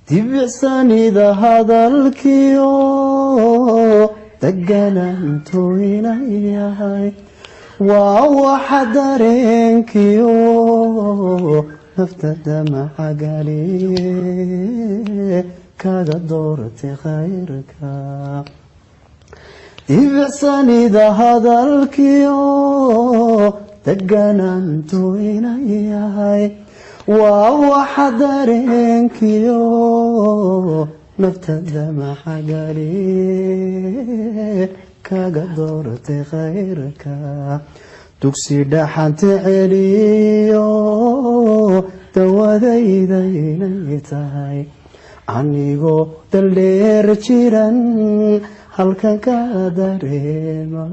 dibicsanida hadalkiyo deganaantu inay yahay waa waxa dareenkiyo naftada macagaliye kaga doortay khayrka dibicsanida hadalkiyo deganaantu inay yahay waa waxa dareenkiyo naftada macagaliye kaga doortay khayrka dugsi dhaxanta celiyo dawadayda inay tahay anigoo daldheer jiran halkan ka dareema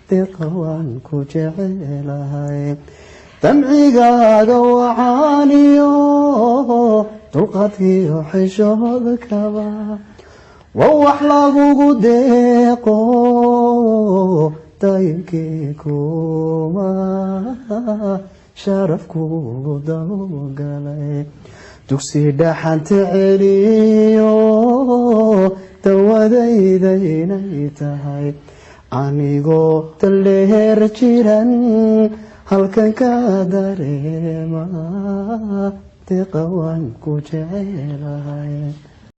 deeqa waan ku jecelahay damcigaaga wacaaniyo dulqadkiyo xishoodkaba waa wax lagugu deeqo daayinkii kuma sharafkugu dawgalay dugsi dhaxanta celiyo dawadayda inay tahay anigoo daldheer jiran halkan ka dareema deeqa waan ku jecelahay